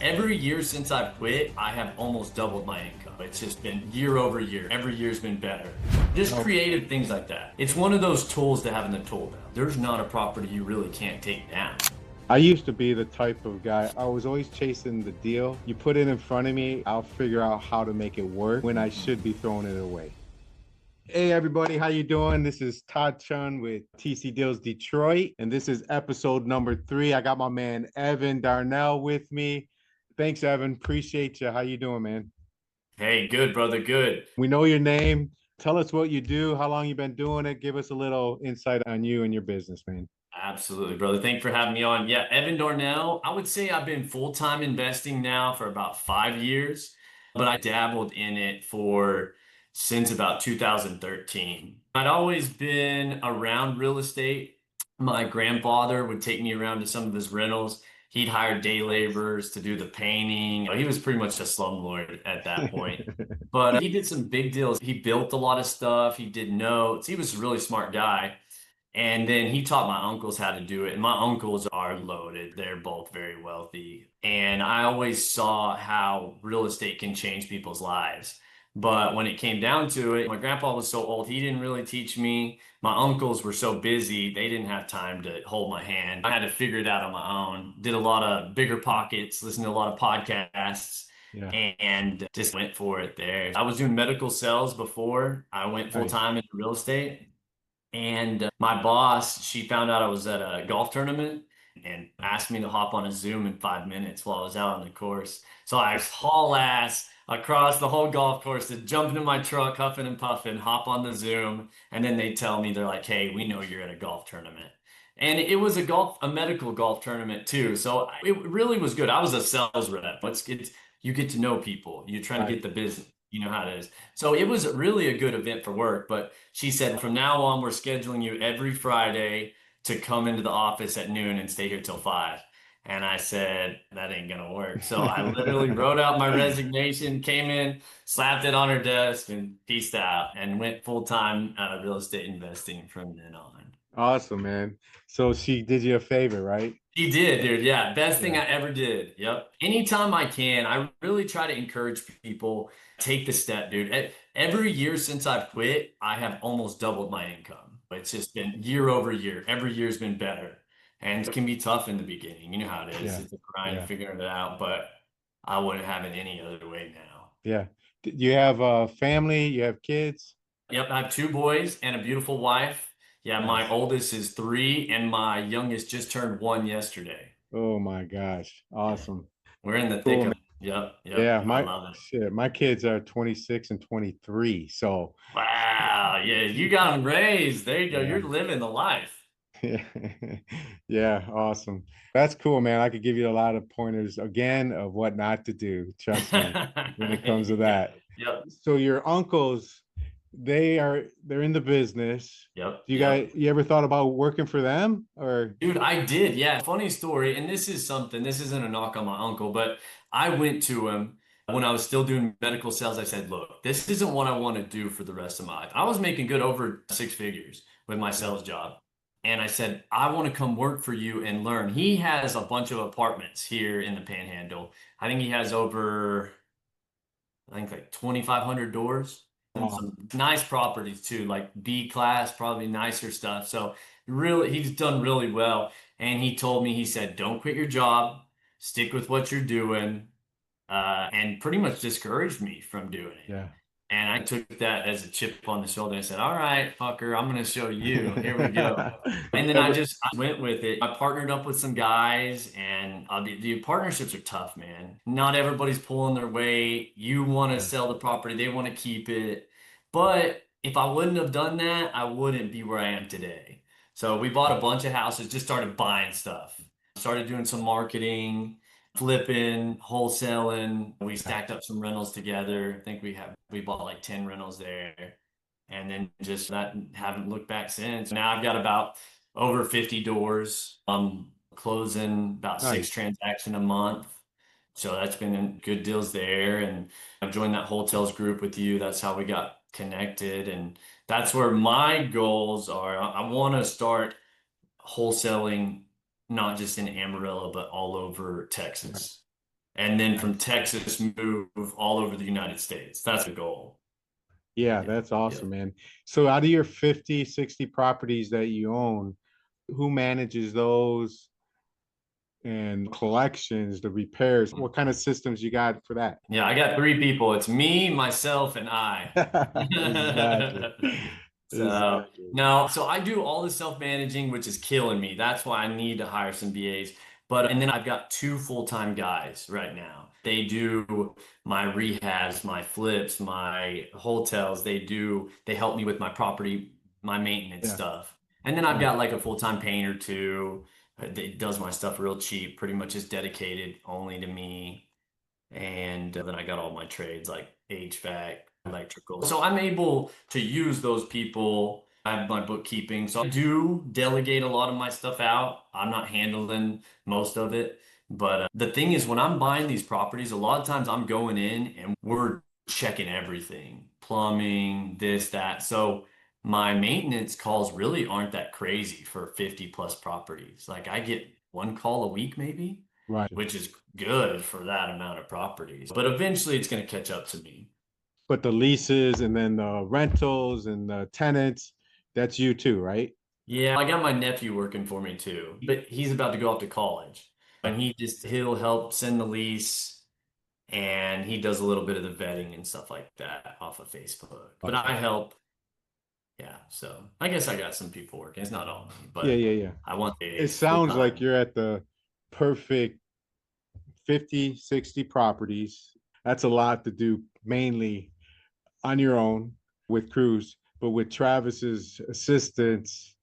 Every year since I've quit, I have almost doubled my income. It's just been year over year. Every year's been better. Just No, creative things like that. It's one of those tools to have in the tool belt. There's not a property you really can't take down. I used to be the type of guy, I was always chasing the deal. You put it in front of me, I'll figure out how to make it work when I should be throwing it away. Hey everybody, how you doing? This is Todd Chunn with TC Deals Detroit, and this is episode number 3. I got my man Evan Darnell with me. Thanks, Evan. Appreciate you. How you doing, man? Hey, good, brother, good. We know your name. Tell us what you do, how long you've been doing it. Give us a little insight on you and your business, man. Absolutely, brother. Thanks for having me on. Yeah, Evan Darnell. I would say I've been full-time investing now for about 5 years, but I dabbled in it for since about 2013. I'd always been around real estate. My grandfather would take me around to some of his rentals. He'd hire day laborers to do the painting. He was pretty much a slumlord at that point. But he did some big deals. He built a lot of stuff. He did notes. He was a really smart guy. And then he taught my uncles how to do it. And my uncles are loaded. They're both very wealthy. And I always saw how real estate can change people's lives. But when it came down to it, my grandpa was so old, he didn't really teach me. My uncles were so busy, they didn't have time to hold my hand. I had to figure it out on my own. Did a lot of bigger pockets, listened to a lot of podcasts, Yeah, and just went for it there. I was doing medical sales before I went full nice. time into real estate. And my boss, she found out I was at a golf tournament and asked me to hop on a Zoom in 5 minutes while I was out on the course. So I haul ass across the whole golf course to jump into my truck, huffing and puffing, hop on the Zoom, and then they tell me they're like, "Hey, we know you're at a golf tournament." And it was a medical golf tournament too. So it really was good. I was a sales rep. You get to know people. You're trying to Right. get the business. You know how it is. So it was really a good event for work. But she said, from now on, we're scheduling you every Friday to come into the office at noon and stay here till 5. And I said, that ain't gonna work. So I literally wrote out my resignation, came in, slapped it on her desk, and peaced out and went full time real estate investing from then on. Awesome, man. So she did you a favor, right? He did, dude. Yeah, best thing Yeah. I ever did. Yep. Anytime I can, I really try to encourage people take the step, dude. Every year since I've quit, I have almost doubled my income. It's just been year over year. Every year's been better. And it can be tough in the beginning. You know how it is. Yeah. It's a grind Yeah. figuring it out, but I wouldn't have it any other way now. Yeah. You have a family, you have kids? Yep, I have two boys and a beautiful wife. Yeah, my Nice. oldest is 3 and my youngest just turned 1 yesterday. Oh my gosh. Yeah. Awesome. We're in the thick Cool, man. of it. Yep, yep. Yeah, I my love it. shit, my kids are 26 and 23. So Wow. Yeah, you got them raised. There you go. yeah. You're living the life. Yeah, awesome. That's cool, man. I could give you a lot of pointers again of what not to do. Trust me, when it comes to Yeah. that. Yep. So your uncles, they're in the business. Yep. You Yep. ever thought about working for them or Dude, I did. Yeah. Funny story. And this isn't a knock on my uncle, but I went to him when I was still doing medical sales. I said, look, this isn't what I want to do for the rest of my life. I was making good over 6 figures with my yeah. sales job. And I said, I want to come work for you and learn. He has a bunch of apartments here in the Panhandle. I think he has over, I think like 2,500 doors and Oh, some nice properties too, like B class, probably nicer stuff. So really, he's done really well. And he told me, he said, don't quit your job, stick with what you're doing, and pretty much discouraged me from doing it. yeah. And I took that as a chip on the shoulder. I said, all right, fucker, I'm going to show you. Here we go. And then Ever, I went with it. I partnered up with some guys, and the partnerships are tough, man. Not everybody's pulling their weight. You want to yeah, sell the property, they want to keep it. But if I wouldn't have done that, I wouldn't be where I am today. So we bought a bunch of houses, just started buying stuff, started doing some marketing, flipping, wholesaling. We yeah. stacked up some rentals together. I think we bought like 10 rentals there. And then just that haven't looked back since. Now I've got about over 50 doors. I'm closing about six Nice. transactions a month. So that's been good deals there. And I joined that hotels group with you. That's how we got connected. And that's where my goals are. I want to start wholesaling, not just in Amarillo, but all over Right. Texas. and then from Texas move all over the United States. That's the goal. Yeah, Yeah. that's Yeah. awesome, man. So out of your 50, 60 properties that you own, who manages those and collections, the repairs? What kind of systems you got for that? Yeah, I got three people. It's me, myself, and I. Exactly. So Exactly. no, so I do all the self-managing, which is killing me. That's why I need to hire some VAs. But and then I've got two full-time guys right now. They do my rehabs, my flips, my hotels. They help me with my property, my maintenance Yeah. stuff. And then I've Nice. got like a full-time painter too. That does my stuff real cheap, pretty much is dedicated only to me. And then I got all my trades like HVAC, electrical. So I'm able to use those people. I have my bookkeeping. So I do delegate a lot of my stuff out. I'm not handling most of it. But the thing is, when I'm buying these properties, a lot of times I'm going in and we're checking everything, plumbing, this, that. So my maintenance calls really aren't that crazy for 50 plus properties. Like I get one call a week, maybe, Right. which is good for that amount of properties. But eventually it's going to catch up to me. But the leases and then the rentals and the tenants, that's you too, right? Yeah, I got my nephew working for me too, but he's about to go off to college. And he'll help send the lease and he does a little bit of the vetting and stuff like that off of Facebook. But Awesome. I help. Yeah, so I guess I got some people working. It's not all me, Yeah, but yeah, yeah. I want It days full sounds like time. you're at the perfect 50, 60 properties. That's a lot to do mainly on your own with crews, but with Travis's assistance,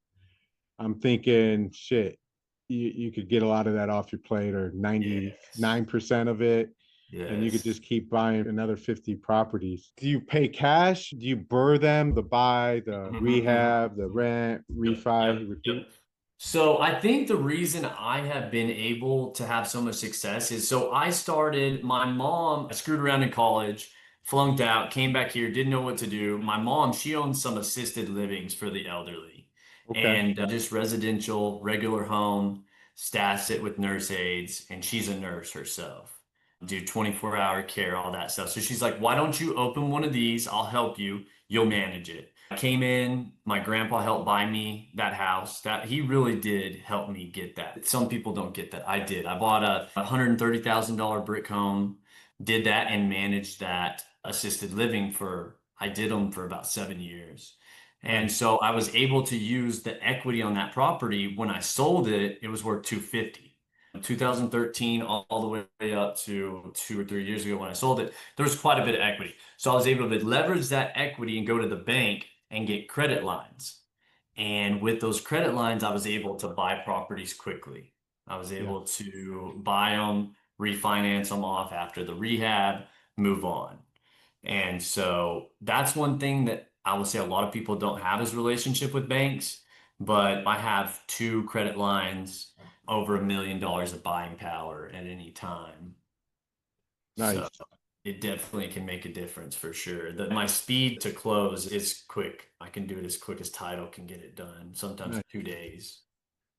I'm thinking shit, you could get a lot of that off your plate or Yes. 99% of it. And you could Yes. just keep buying another 50 properties. Do you pay cash? Do you burr them, the buy, the rehab, the rent, Yep, yep, refi, yep. repeat? So I think the reason I have been able to have so much success is so I started, my mom, I screwed around in college, flunked out, came back here, didn't know what to do. My mom, she owns some assisted livings for the elderly Okay. and just residential, regular home, staffs it with nurse aides, and she's a nurse herself. Do 24-hour care, all that stuff. So she's like, why don't you open one of these? I'll help you. You'll manage it. I came in, my grandpa helped buy me that house. That he really did help me get that. Some people don't get that. I did. I bought a $130,000 brick home, did that and managed that assisted living for I did them for about 7 years. And Nice. so I was able to use the equity on that property. When I sold it, it was worth 250. 2013 all the way up to 2 or 3 years ago when I sold it, there was quite a bit of equity. So I was able to leverage that equity and go to the bank and get credit lines. And with those credit lines, I was able to buy properties quickly. I was Yeah. able to buy them, refinance them off after the rehab, move on. And so that's one thing that I would say a lot of people don't have is relationship with banks, but I have two credit lines, over $1 million of buying power at any time. So Nice. it definitely can make a difference for sure. My speed to close is quick. I can do it as quick as title can get it done, sometimes Nice. 2 days.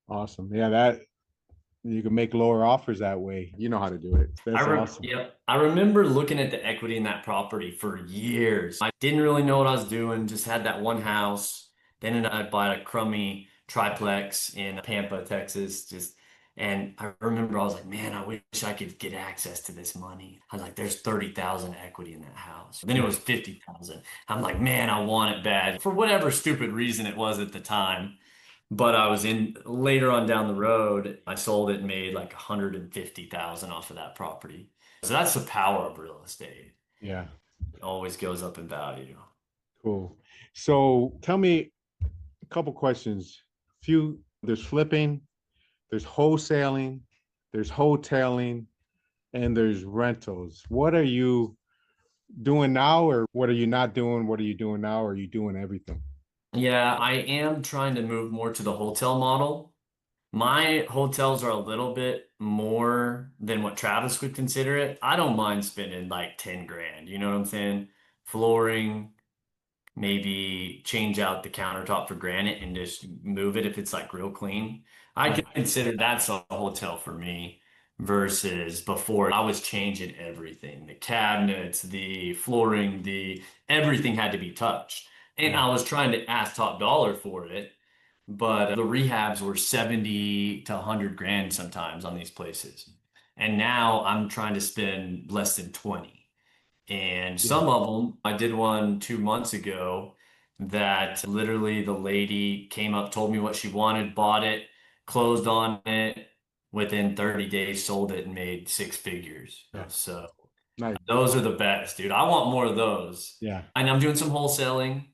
Awesome. Yeah, that you can make lower offers that way. You know how to do it. That's awesome. Yeah, I remember looking at the equity in that property for years. I didn't really know what I was doing, just had that one house. Then I bought a crummy triplex in Pampa, Texas, just and I remember I was like, man, I wish I could get access to this money. I was like, there's 30,000 equity in that house. Then it Yeah. was 50,000. I'm like, man, I want it bad for whatever stupid reason it was at the time. But I was in later on down the road, I sold it and made like 150,000 off of that property. So that's the power of real estate. Yeah. It always goes up in value. Cool. So tell me a couple questions. Few, there's flipping, there's wholesaling, there's hoteling, and there's rentals. What are you doing now, or what are you not doing? What are you doing now? Or are you doing everything? Yeah, I am trying to move more to the hotel model. My hotels are a little bit more than what Travis would consider it. I don't mind spending like 10 grand, you know what I'm saying? Flooring, maybe change out the countertop for granite and just move it if it's like real clean. I Right. consider that's a hotel for me. versus before I was changing everything. The cabinets, the flooring, the everything had to be touched. And Yeah. I was trying to ask top dollar for it, but the rehabs were 70 to 100 grand sometimes on these places. And now I'm trying to spend less than 20. And Yeah. some of them, I did one 2 months ago that literally the lady came up, told me what she wanted, bought it, closed on it, within 30 days, sold it and made six figures. Yeah. So Nice. those are the best, dude. I want more of those. Yeah. And I'm doing some wholesaling.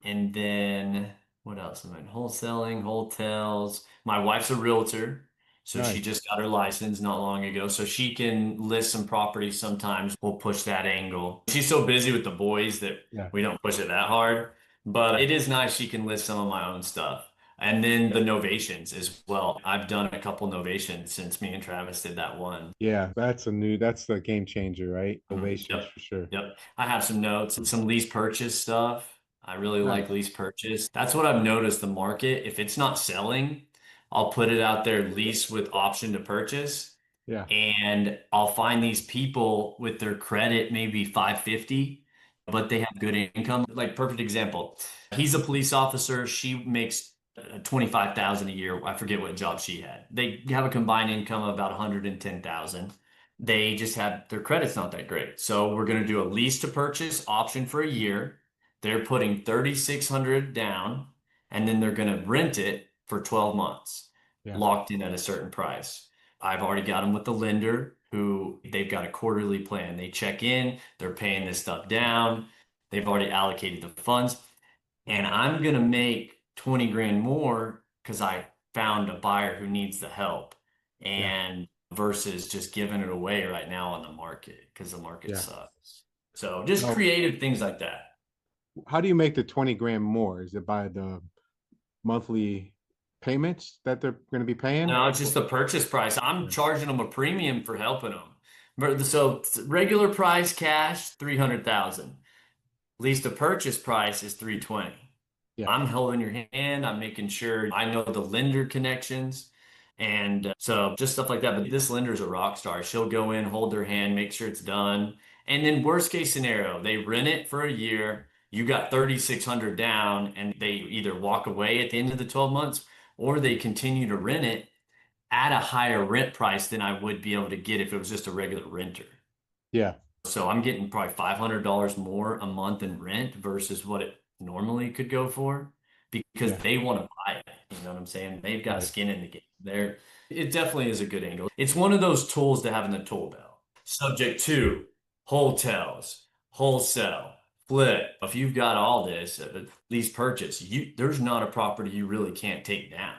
And then what else am I in? Wholesaling, wholetails. My wife's a realtor, so she Nice. just got her license not long ago. So she can list some properties sometimes. We'll push that angle. She's so busy with the boys that Yeah. we don't push it that hard. But it is nice she can list some of my own stuff. And then the novations as well. I've done a couple novations since me and Travis did that one. Yeah. That's the game changer, right? Ovations Yep. for sure. Yep. I have some notes, some lease purchase stuff. I really like Nice. lease purchase. That's what I've noticed the market. If it's not selling, I'll put it out there lease with option to purchase. Yeah. And I'll find these people with their credit maybe 550, but they have good income. Like perfect example. He's a police officer. She makes 25,000 a year. I forget what job she had. They have a combined income of about 110,000. They just have their credit's not that great. So we're going to do a lease to purchase option for a year. They're putting 3,600 down and then they're going to rent it for 12 months, Yeah. locked in at a certain price. I've already got them with the lender who they've got a quarterly plan. They check in, they're paying this stuff down. They've already allocated the funds and I'm going to make 20 grand more because I found a buyer who needs the help. Yeah. And versus just giving it away right now on the market because the market Yeah. sucks. So just No. creative things like that. How do you make the 20 grand more? Is it by the monthly payments that they're going to be paying? No, it's just the purchase price. I'm Yeah. charging them a premium for helping them. So regular price cash, 300,000. Least the purchase price is 320. Yeah. I'm holding your hand. I'm making sure I know the lender connections. And so just stuff like that. But this lender's a rock star. She'll go in, hold their hand, make sure it's done. And then worst case scenario, they rent it for a year. You got 3,600 down and they either walk away at the end of the 12 months or they continue to rent it at a higher rent price than I would be able to get if it was just a regular renter. Yeah. So I'm getting probably $500 more a month in rent versus what it normally could go for because Yeah. they want to buy it. You know what I'm saying? They've got Right. skin in the game. There, it definitely is a good angle. It's one of those tools to have in the tool belt. Subject to hotels, wholesale, flip. If you've got all this, lease purchase, there's not a property you really can't take down.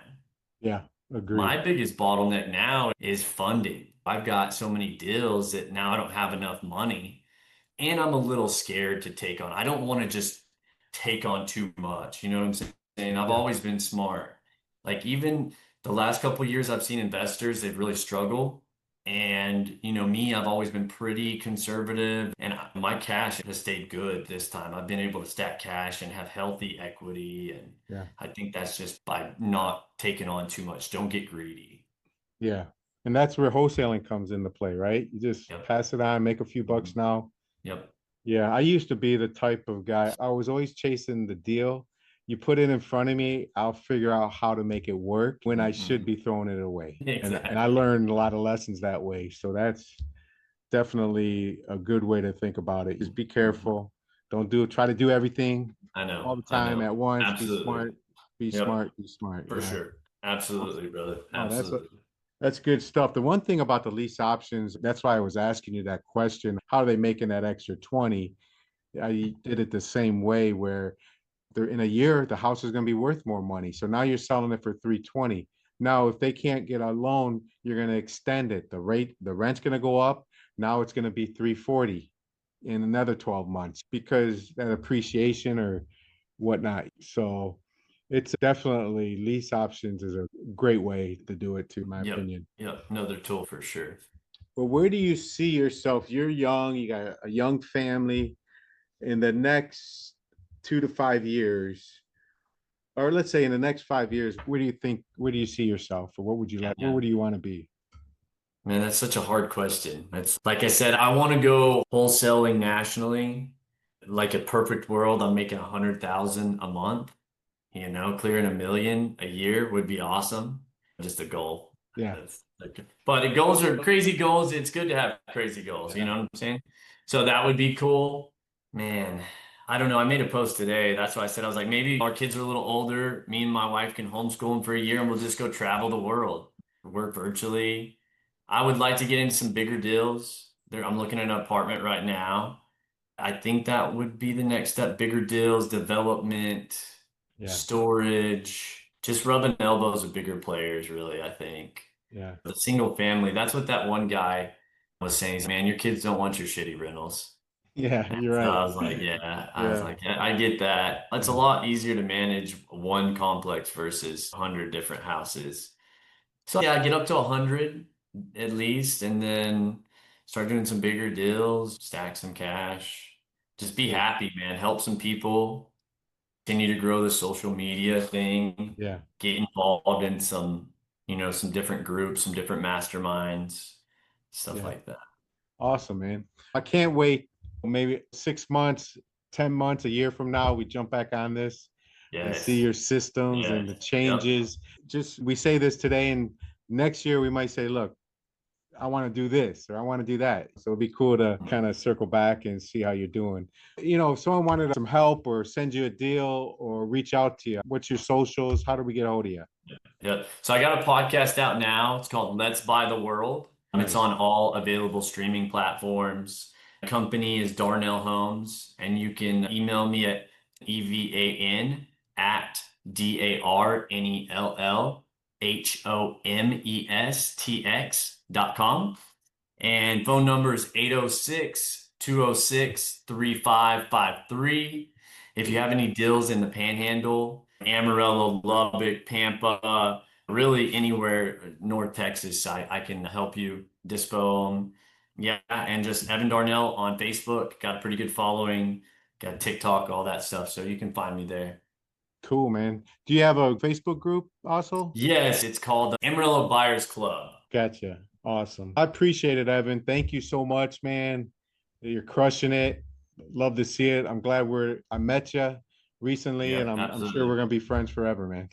Yeah. Agreed. My biggest bottleneck now is funding. I've got so many deals that now I don't have enough money and I'm a little scared to take on. I don't want to just take on too much. You know what I'm saying? I've Yeah. always been smart. Like even the last couple of years I've seen investors, they've really struggled. And me, I've always been pretty conservative and my cash has stayed good this time. I've been able to stack cash and have healthy equity. And Yeah. I think that's just by not taking on too much. Don't get greedy. Yeah. And that's where wholesaling comes into play, right? You just Yep. pass it on, make a few bucks Mhm. now. Yep. Yeah, I used to be the type of guy. I was always chasing the deal. You put it in front of me, I'll figure out how to make it work when I should Mhm. be throwing it away. And I Exactly. learned a lot of lessons that way. So that's definitely a good way to think about it. Just be Mhm. careful. Don't try to do everything I know. all the I time know. at once. Be Absolutely. smart. Be Yep. smart. Be smart. For Yeah. sure. Absolutely, brother. Oh, Absolutely. that's good stuff. The one thing about the lease options, that's why I was asking you that question. How are they making that extra 20? I did it the same way where they're in a year, the house is going to be worth more money. So now you're selling it for 320. Now, if they can't get a loan, you're going to extend it. The rent's going to go up. Now it's going to be 340 in another 12 months because that appreciation or whatnot. So it's definitely lease options is a great way to do it, too, in my Yep. opinion. Yep. Another tool for sure. But where do you see yourself? You're young, you got a young family in the next 2 to 5 years, or let's say in the next 5 years, where do you see yourself, or what would you like? Where Yeah. would you want to be? Man, that's such a hard question. It's like I said, I want to go wholesaling nationally. Like a perfect world, I'm making 100,000 a month. Clearing 1 million a year would be awesome. Just a goal. Yeah, But the goals are crazy goals. It's good to have crazy goals. You yeah, know what I'm saying? So that would be cool. Man, I don't know. I made a post today. That's why I said I was like, maybe our kids are a little older. Me and my wife can homeschool them for a year and we'll just go travel the world, work virtually. I would like to get into some bigger deals. I'm looking at an apartment right now. I think that would be the next step. Bigger deals, development, yeah, storage, just rubbing elbows with bigger players, really, I think. yeah, The single family, that's what that one guy was saying. He's, man, your kids don't want your shitty rentals. yeah. And You're so right. Yeah, I get that. It's a yeah, lot easier to manage one complex versus 100 different houses. So yeah, get up to 100 at least, and then start doing some bigger deals, stack some cash. Just be yeah, happy, man. Help some people. Continue to grow the social media thing. yeah, Get involved in some different groups, some different masterminds, stuff yeah. like that. Awesome, man. I can't wait. Maybe 6 months, 10 months, a year from now, we jump back on this and see Yes. your systems and Yes. the Yep. changes. Just we say this today, and next year we might say, look, I want to do this or I want to do that. So it'd be cool to kind of circle back and see how you're doing. If someone wanted some help or send you a deal or reach out to you, what's your socials? How do we get a hold of you? Yeah. So I got a podcast out now. It's called Let's Buy the World. It's Nice. on all available streaming platforms. The company is Darnell Homes, and you can email me at evan at darnellhomestx.com. And phone number is 806-206-3553. If you have any deals in the Panhandle, Amarillo, Lubbock, Pampa, really anywhere North Texas, I can help you dispo them. Yeah, and just Evan Darnell on Facebook. Got a pretty good following. Got TikTok, all that stuff. So you can find me there. Cool, man. Do you have a Facebook group also? Yes, it's called the Amarillo Buyers Club. Gotcha. Awesome. I appreciate it, Evan. Thank you so much, man. You're crushing it. Love to see it. I'm glad I met you recently, Yeah, and I'm sure we're absolutely. gonna be friends forever, man.